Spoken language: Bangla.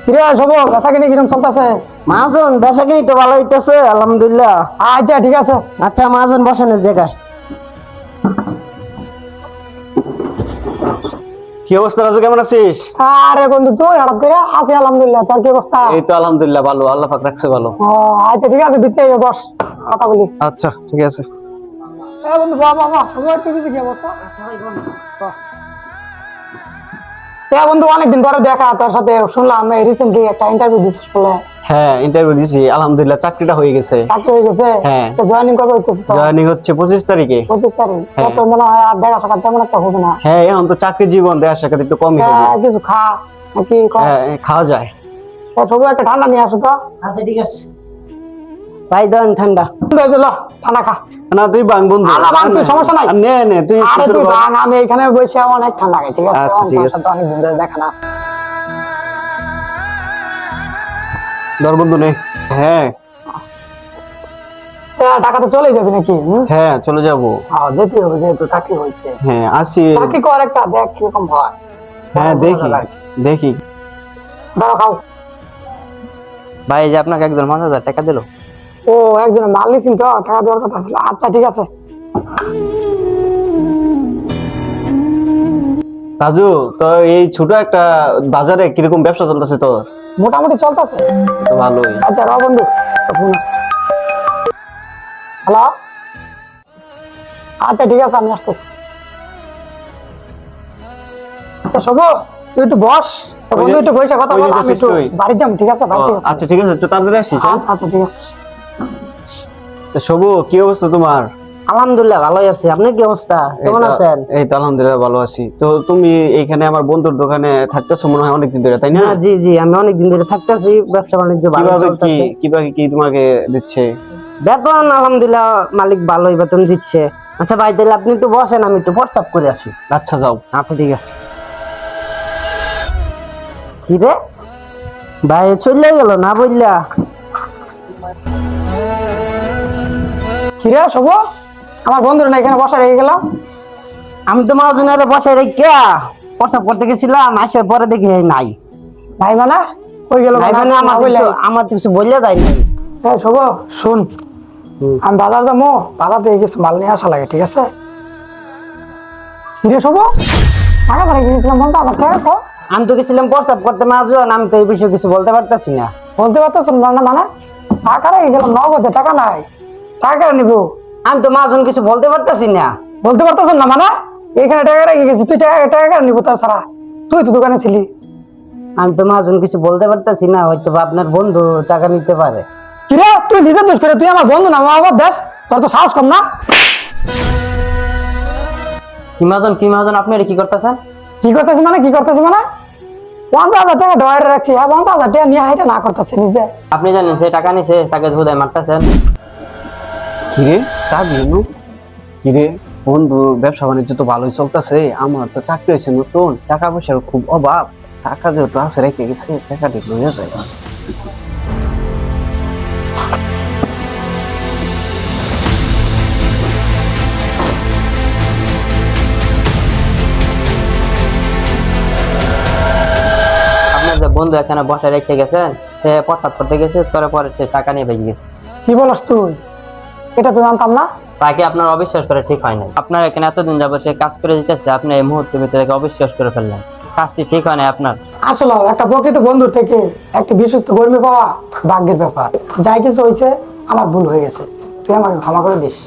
কিরে সব বেচাকিনি কিরম চলতেছে? মহাজন বেচাকিনি তো ভালো হইতেছে আলহামদুলিল্লাহ। আচ্ছা ঠিক আছে। আচ্ছা মহাজন বসেন এই জায়গায়। কি অবস্থা রাজু, কেমন আছিস? আরে বন্ধু তুই হঠাৎ করে আছি আলহামদুলিল্লাহ, তোর কি অবস্থা? এই তো আলহামদুলিল্লাহ ভালো, আল্লাহ পাক রাখছে ভালো। ও আচ্ছা ঠিক আছে, ভিতরে আয়, বস, কথা বলি। আচ্ছা ঠিক আছে। এ বন্ধু বাবা বাবা সময় একটু বেশি কি অবস্থা? বন্ধু অনেকদিন পরে দেখা, তোর সাথে শুনলাম রিসেন্টলি একটা ইন্টারভিউ দিছিস বলে। হ্যাঁ ইন্টারভিউ দিছি, আলহামদুলিল্লাহ চাকরিটা হয়ে গেছে। চাকরি হয়ে গেছে? হ্যাঁ। তো জয়েনিং কবে হইতেছে? তো জয়েনিং হচ্ছে 25 তারিখে। 25 তারিখ। হ্যাঁ। তো মনে হয় আর দেখা সাক্ষাৎ তেমন একটা হবে না। হ্যাঁ এখন তো চাকরি জীবন, দেওয়ার সাক্ষাৎ একটু কমই হবে। কিছু খা নাকি হ্যাঁ খাওয়া যায়। সবু একটা ঠান্ডা নিয়ে আসো তো। আচ্ছা ঠিক আছে ভাই, দেন ঠান্ডা। ঠান্ডা খা। না তুই বাং বন্ধু, না, বাং, তুই সমস্যা নাই। নে নে তুই আরে শুরু তুই কর। ভাঙ, আমি এখানে বসে অনেক ঠান্ডা খাই, ঠিক আছে? আচ্ছা, ঠিক আছে। অনেকদিন ধরে দেখা না। ধর বন্ধু নে। হ্যাঁ টাকা তো চলে যাবে নাকি? হ্যাঁ চলে যাবো। যেতে হবে যেহেতু চাকরি হয়েছে। হ্যাঁ আসি। চাকরি কর একটা, দেখ কিরকম হয়। হ্যাঁ দেখি দেখি। দাঁড়াও খাও। ভাই যে আপনাকে একজন 5000 টাকা দিল। ও একজন মাল নিয়েছেন তো, টাকা দেওয়ার কথা ছিল। আচ্ছা ঠিক আছে। রাজু তো এই ছোট একটা বাজারে কিরকম ব্যবসা চলতেছে তোর? মোটামুটি চলতেছে। তো ভালোই। আচ্ছা র বন্ধু, হ্যালো। আচ্ছা ঠিক আছে, আমি আসতেছি। শোভ তুই একটু বস, বন্ধু একটু বসে কথা বল, আমি একটু বাড়ি যাম, ঠিক আছে? আচ্ছা ঠিক আছে, একটু তাড়াতাড়ি আসিস। আচ্ছা আচ্ছা ঠিক আছে। শোভু কি অবস্থা তোমার? আলহামদুলিল্লাহ ভালোই আছি। আপনার কি অবস্থা, কেমন আছেন? এই তো আলহামদুলিল্লাহ ভালো আছি। তো তুমি এইখানে আমার বন্ধুর দোকানে থাকতেছো মনে হয় অনেকদিন ধরে, তাই না? জি জি, আমি অনেকদিন ধরে থাকতেছি, ব্যবসা বাণিজ্য ভালো চলতেছে। কিভাবে কি তোমাকে দিচ্ছে বেতন? আলহামদুলিল্লাহ মালিক ভালোই বেতন দিচ্ছে। আচ্ছা ভাই তাহলে আপনি একটু বসেন, আমি একটু হোয়াটসঅ্যাপ করে আসি। আচ্ছা যাও। আচ্ছা ঠিক আছে। কি রে ভাই চলে গেল না বললা? কিরে শোভ, আমার বন্ধুরা না এখানে বসা রেখে গেলাম। আমি তো মহাজনের বসে রেখে হোয়াটসঅ্যাপ করতে গেছিলাম, আসে পরে দেখি নাই। ভাই মানে কই গেল? ভাই মানে আমার তো কিছু বললে যাই নাই। হ্যাঁ শোভ শুন, আমি বাজার যাবো, বাজার থেকে কিছু মাল নিয়ে আসা লাগে, ঠিক আছে? কিরে শোভ, টাকা ছাড়া গিয়েছিলাম 50,000 টাকা। তো আমি তো গেছিলাম হোয়াটসঅ্যাপ করতে মহাজন, আমি তো এই বিষয়ে কিছু বলতে পারতাছি না। বলতে পারতেছেন না? মানে টাকা রেখে গেলাম, নগদে টাকা নাই, টাকা নিবো। আমি তো মহাজন কিছু বলতে পারতাছি না। বলতে পারতেছেন না মানে? এখানে টাকা রেখে গেছি, তুই টাকা নিবো তাছাড়া? তুই তো দোকানে ছিলি। আমি তো মহাজন কিছু বলতে পারতাছি না, হয়তো আপনার বন্ধু টাকা নিতে পারে। কিরে তুই নিজে দোষ করে, তুই আমার বন্ধু না আমার দেশ, তোর তো সাহস কম না? কি মহাজন আপনি কি করতেছেন? কি করতেছি মানে? 50,000 টাকা ডয়ারে রাখছি, 50,000 টাকা নিয়ে হাইটা না করতেছি নিজে। আপনি জানেন সে টাকা নিছে, তাকে বোধহয় মারতেছেন। কিরে চাবি নু? কিরে বন্ধু, ব্যবসা বাণিজ্য তো ভালোই চলতেছে, আমার তো চাকরি হয়েছে নতুন, টাকা পয়সার খুব অভাব। টাকা যেহেতু আছে রেখে গেছে, টাকা দিয়ে লইয়া যায়। আপনার যে বন্ধু এখানে বসে রেখে গেছেন, সে হোয়াটসঅ্যাপ করতে গেছে, পরে সে টাকা নিয়ে বেরিয়ে গেছে। কি বলস তুই? এটা তো জানতাম না। তাকে আপনার অবিশ্বাস করে ঠিক হয় না। আপনার এখানে এতদিন যাবত সে কাজ করে যেতেছে, আপনি এই মুহূর্তের ভিতরে তাকে অবিশ্বাস করে ফেললেন, কাজটি ঠিক হয় না আপনার। আসলে একটা প্রকৃত বন্ধুর থেকে একটা বিশ্বস্ত কর্মী পাওয়া ভাগ্যের ব্যাপার। যাই কিছু হয়েছে আমার ভুল হয়ে গেছে, তুই আমাকে ক্ষমা করে দিস।